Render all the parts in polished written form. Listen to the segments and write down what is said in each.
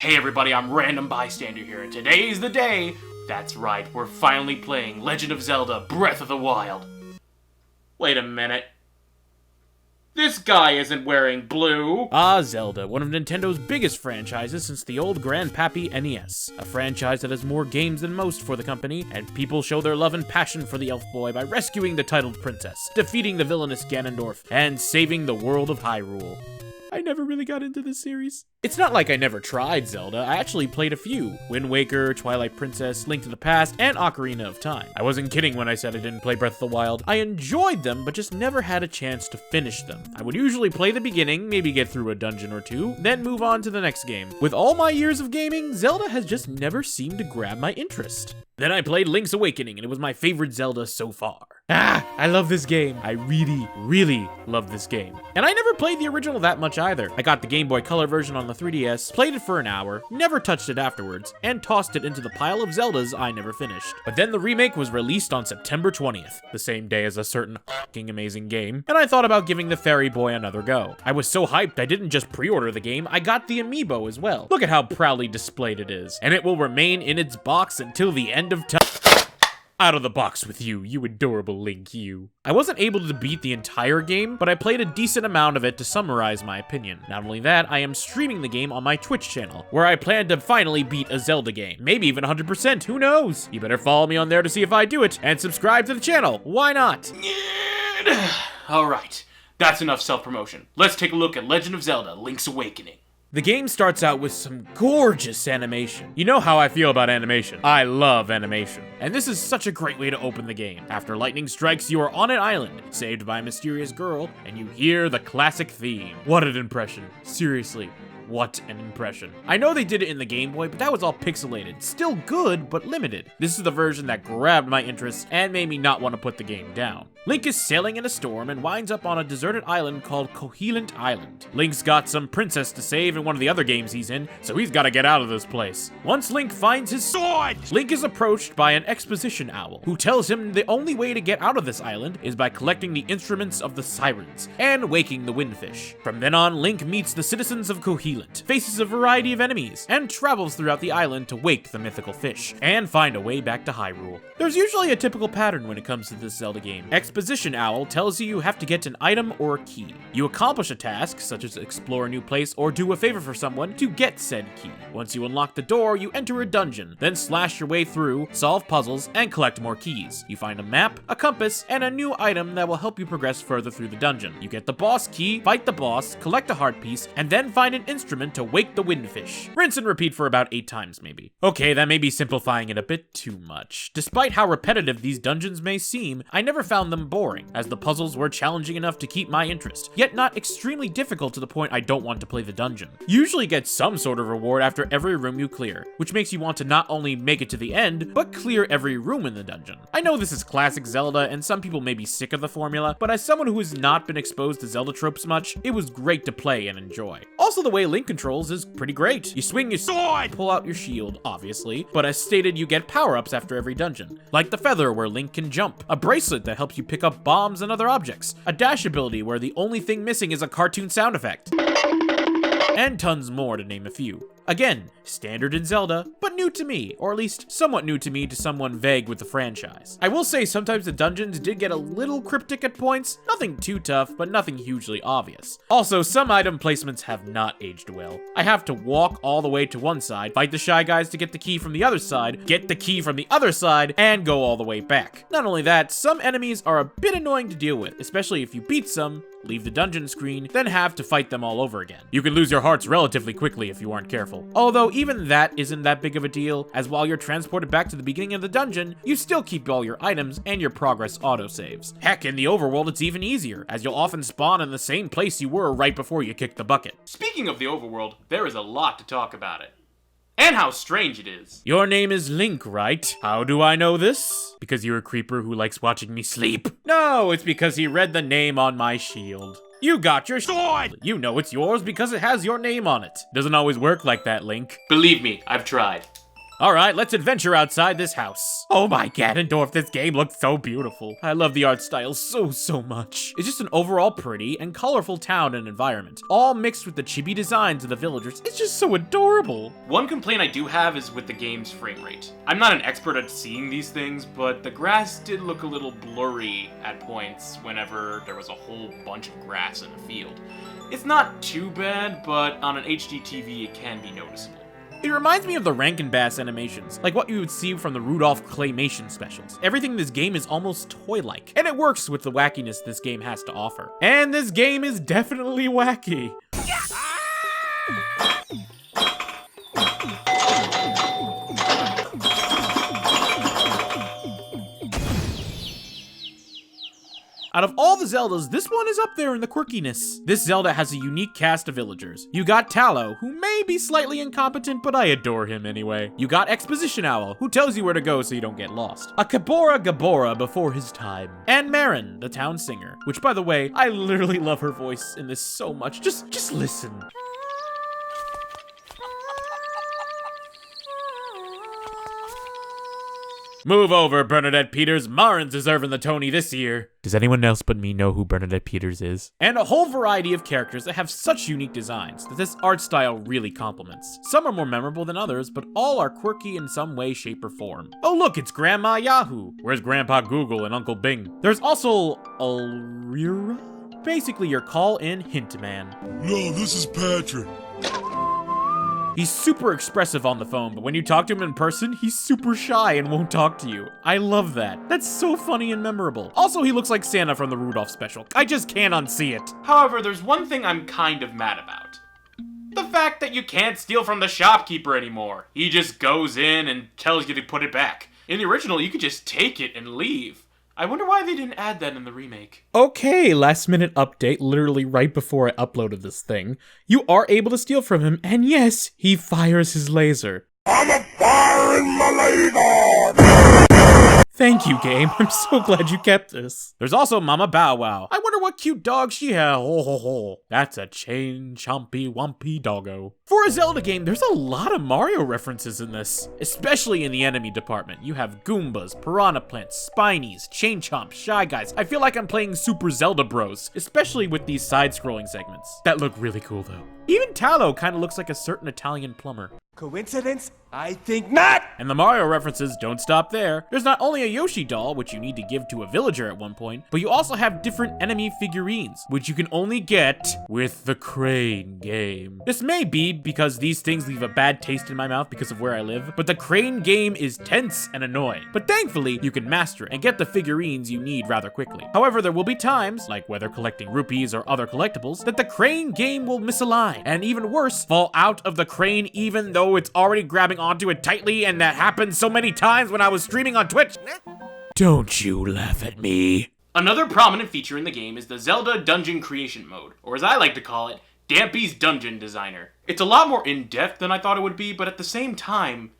Hey everybody, I'm Randombystander here, and today's the day. That's right, we're finally playing Legend of Zelda Breath of the Wild. Wait a minute. This guy isn't wearing blue. Zelda, one of Nintendo's biggest franchises since the old Grandpappy NES. A franchise that has more games than most for the company, and people show their love and passion for the elf boy by rescuing the titled princess, defeating the villainous Ganondorf, and saving the world of Hyrule. I never really got into this series. It's not like I never tried Zelda, I actually played a few. Wind Waker, Twilight Princess, Link to the Past, and Ocarina of Time. I wasn't kidding when I said I didn't play Breath of the Wild. I enjoyed them, but just never had a chance to finish them. I would usually play the beginning, maybe get through a dungeon or two, then move on to the next game. With all my years of gaming, Zelda has just never seemed to grab my interest. Then I played Link's Awakening, and it was my favorite Zelda so far. I love this game. I really love this game. And I never played the original that much either. I got the Game Boy Color version on the 3DS, played it for an hour, never touched it afterwards, and tossed it into the pile of Zeldas I never finished. But then the remake was released on September 20th, the same day as a certain fucking amazing game, and I thought about giving the Fairy Boy another go. I was so hyped I didn't just pre-order the game, I got the amiibo as well. Look at how proudly displayed it is, and it will remain in its box until the end of time. Out of the box with you, you adorable Link, you. I wasn't able to beat the entire game, but I played a decent amount of it to summarize my opinion. Not only that, I am streaming the game on my Twitch channel, where I plan to finally beat a Zelda game. Maybe even 100%, who knows? You better follow me on there to see if I do it, and subscribe to the channel, why not? Alright, that's enough self-promotion. Let's take a look at Legend of Zelda Link's Awakening. The game starts out with some gorgeous animation. You know how I feel about animation. I love animation. And this is such a great way to open the game. After lightning strikes, you are on an island, saved by a mysterious girl, and you hear the classic theme. What an impression. Seriously. What an impression. I know they did it in the Game Boy, but that was all pixelated. Still good, but limited. This is the version that grabbed my interest and made me not want to put the game down. Link is sailing in a storm and winds up on a deserted island called Kohilent Island. Link's got some princess to save in one of the other games he's in, so he's got to get out of this place. Once Link finds his sword, Link is approached by an exposition owl, who tells him the only way to get out of this island is by collecting the instruments of the sirens and waking the windfish. From then on, Link meets the citizens of Kohilent, faces a variety of enemies, and travels throughout the island to wake the mythical fish, and find a way back to Hyrule. There's usually a typical pattern when it comes to this Zelda game. Exposition Owl tells you have to get an item or a key. You accomplish a task, such as explore a new place or do a favor for someone, to get said key. Once you unlock the door, you enter a dungeon, then slash your way through, solve puzzles, and collect more keys. You find a map, a compass, and a new item that will help you progress further through the dungeon. You get the boss key, fight the boss, collect a heart piece, and then find an instrument to wake the windfish. Rinse and repeat for about 8 times, maybe. Okay, that may be simplifying it a bit too much. Despite how repetitive these dungeons may seem, I never found them boring, as the puzzles were challenging enough to keep my interest, yet not extremely difficult to the point I don't want to play the dungeon. You usually get some sort of reward after every room you clear, which makes you want to not only make it to the end, but clear every room in the dungeon. I know this is classic Zelda, and some people may be sick of the formula, but as someone who has not been exposed to Zelda tropes much, it was great to play and enjoy. Also, the way Link controls is pretty great. You swing your sword, pull out your shield, obviously, but as stated, you get power-ups after every dungeon, like the feather where Link can jump, a bracelet that helps you pick up bombs and other objects, a dash ability where the only thing missing is a cartoon sound effect, and tons more to name a few. Again, standard in Zelda, but new to me, or at least somewhat new to me to someone vague with the franchise. I will say sometimes the dungeons did get a little cryptic at points, nothing too tough, but nothing hugely obvious. Also, some item placements have not aged well. I have to walk all the way to one side, fight the Shy Guys to get the key from the other side, get the key from the other side, and go all the way back. Not only that, some enemies are a bit annoying to deal with, especially if you beat some, leave the dungeon screen, then have to fight them all over again. You can lose your hearts relatively quickly if you aren't careful. Although even that isn't that big of a deal, as while you're transported back to the beginning of the dungeon, you still keep all your items and your progress autosaves. Heck, in the overworld it's even easier, as you'll often spawn in the same place you were right before you kicked the bucket. Speaking of the overworld, there is a lot to talk about it. And how strange it is. Your name is Link, right? How do I know this? Because you're a creeper who likes watching me sleep? No, it's because he read the name on my shield. You got your sword! You know it's yours because it has your name on it. Doesn't always work like that, Link. Believe me, I've tried. Alright, let's adventure outside this house. Oh my Ganondorf, this game looks so beautiful. I love the art style so much. It's just an overall pretty and colorful town and environment, all mixed with the chibi designs of the villagers. It's just so adorable. One complaint I do have is with the game's frame rate. I'm not an expert at seeing these things, but the grass did look a little blurry at points whenever there was a whole bunch of grass in a field. It's not too bad, but on an HD TV it can be noticeable. It reminds me of the Rankin Bass animations, like what you would see from the Rudolph Claymation specials. Everything in this game is almost toy-like, and it works with the wackiness this game has to offer. And this game is definitely wacky. Out of all the Zeldas, this one is up there in the quirkiness. This Zelda has a unique cast of villagers. You got Tallow, who may be slightly incompetent, but I adore him anyway. You got Exposition Owl, who tells you where to go so you don't get lost. A Kabora Gabora before his time. And Marin, the town singer, which by the way, I literally love her voice in this so much. Just listen. Move over, Bernadette Peters. Marin's deserving the Tony this year. Does anyone else but me know who Bernadette Peters is? And a whole variety of characters that have such unique designs that this art style really complements. Some are more memorable than others, but all are quirky in some way, shape, or form. Oh look, it's Grandma Yahoo! Where's Grandpa Google and Uncle Bing? There's also Alrira? Basically your call-in hint man. No, this is Patrick. He's super expressive on the phone, but when you talk to him in person, he's super shy and won't talk to you. I love that. That's so funny and memorable. Also, he looks like Santa from the Rudolph special. I just can't unsee it. However, there's one thing I'm kind of mad about. The fact that you can't steal from the shopkeeper anymore. He just goes in and tells you to put it back. In the original, you could just take it and leave. I wonder why they didn't add that in the remake. Okay, last minute update, literally right before I uploaded this thing. You are able to steal from him, and yes, he fires his laser. I'm firing my laser! Thank you, game. I'm so glad you kept this. There's also Mama Bow Wow. I wonder what cute dog she has. Ho ho ho. That's a chain chompy wumpy doggo. For a Zelda game, there's a lot of Mario references in this, especially in the enemy department. You have Goombas, Piranha Plants, Spinies, Chain Chomps, Shy Guys. I feel like I'm playing Super Zelda Bros, especially with these side-scrolling segments. That look really cool though. Even Tallow kind of looks like a certain Italian plumber. Coincidence? I think not! And the Mario references don't stop there. There's not only a Yoshi doll, which you need to give to a villager at one point, but you also have different enemy figurines, which you can only get with the Crane game. This may be because these things leave a bad taste in my mouth because of where I live, but the Crane game is tense and annoying. But thankfully, you can master it and get the figurines you need rather quickly. However, there will be times, like whether collecting rupees or other collectibles, that the Crane game will misalign, and even worse, fall out of the Crane even though it's already grabbing onto it tightly, and that happened so many times when I was streaming on Twitch. Don't you laugh at me. Another prominent feature in the game is the Zelda Dungeon Creation Mode, or as I like to call it, Dampy's Dungeon Designer. It's a lot more in-depth than I thought it would be, but at the same time,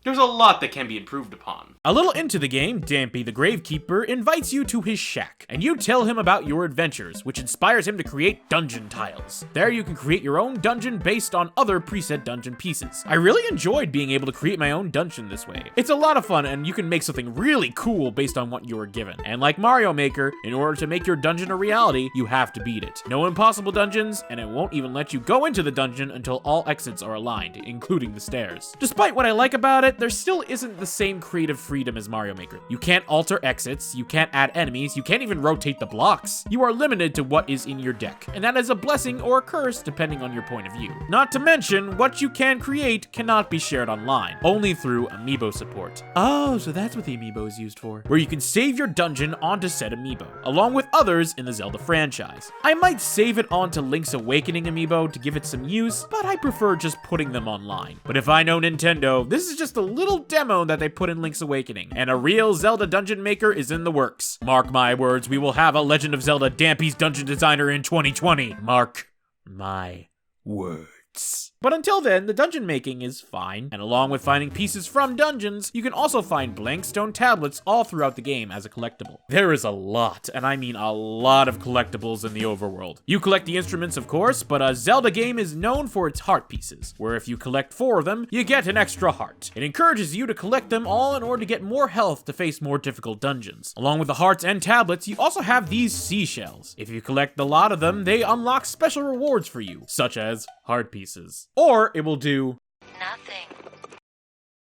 there's a lot that can be improved upon. A little into the game, Dampy the Gravekeeper invites you to his shack, and you tell him about your adventures, which inspires him to create dungeon tiles. There you can create your own dungeon based on other preset dungeon pieces. I really enjoyed being able to create my own dungeon this way. It's a lot of fun, and you can make something really cool based on what you are given. And like Mario Maker, in order to make your dungeon a reality, you have to beat it. No impossible dungeons, and it won't even let you go into the dungeon until all exits are aligned, including the stairs. Despite what I like about it, there still isn't the same creative freedom as Mario Maker. You can't alter exits, you can't add enemies, you can't even rotate the blocks. You are limited to what is in your deck, and that is a blessing or a curse depending on your point of view. Not to mention, what you can create cannot be shared online, only through amiibo support. Oh, so that's what the amiibo is used for. Where you can save your dungeon onto said amiibo, along with others in the Zelda franchise. I might save it onto Link's Awakening amiibo to give it some use, but I prefer just putting them online. But if I know Nintendo, this is just a little demo that they put in Link's Awakening, and a real Zelda Dungeon Maker is in the works. Mark my words, we will have a Legend of Zelda Dampy's Dungeon Designer in 2020. Mark my words. But until then, the dungeon making is fine, and along with finding pieces from dungeons, you can also find blank stone tablets all throughout the game as a collectible. There is a lot, and I mean a lot of collectibles in the overworld. You collect the instruments, of course, but a Zelda game is known for its heart pieces, where if you collect 4 of them, you get an extra heart. It encourages you to collect them all in order to get more health to face more difficult dungeons. Along with the hearts and tablets, you also have these seashells. If you collect a lot of them, they unlock special rewards for you, such as heart pieces. Or it will do nothing.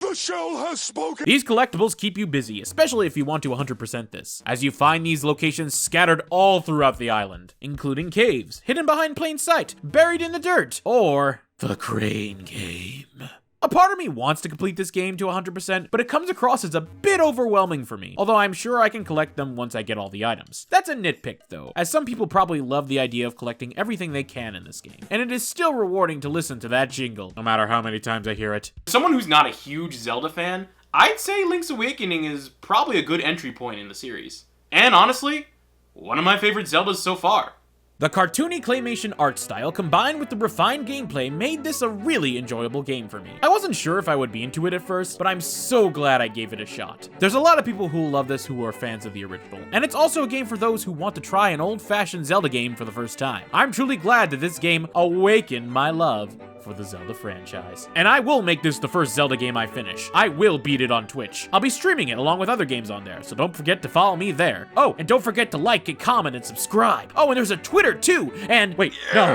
The shell has spoken! These collectibles keep you busy, especially if you want to 100% this, as you find these locations scattered all throughout the island, including caves, hidden behind plain sight, buried in the dirt, or the Crane Game. A part of me wants to complete this game to 100%, but it comes across as a bit overwhelming for me, although I'm sure I can collect them once I get all the items. That's a nitpick though, as some people probably love the idea of collecting everything they can in this game, and it is still rewarding to listen to that jingle, no matter how many times I hear it. Someone who's not a huge Zelda fan, I'd say Link's Awakening is probably a good entry point in the series. And honestly, one of my favorite Zeldas so far. The cartoony claymation art style combined with the refined gameplay made this a really enjoyable game for me. I wasn't sure if I would be into it at first, but I'm so glad I gave it a shot. There's a lot of people who love this who are fans of the original, and it's also a game for those who want to try an old-fashioned Zelda game for the first time. I'm truly glad that this game awakened my love for the Zelda franchise. And I will make this the first Zelda game I finish. I will beat it on Twitch. I'll be streaming it along with other games on there, so don't forget to follow me there. Oh, and don't forget to like and comment and subscribe. Oh, and there's a Twitter too, and wait, no.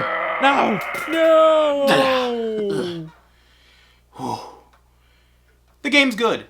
The game's good.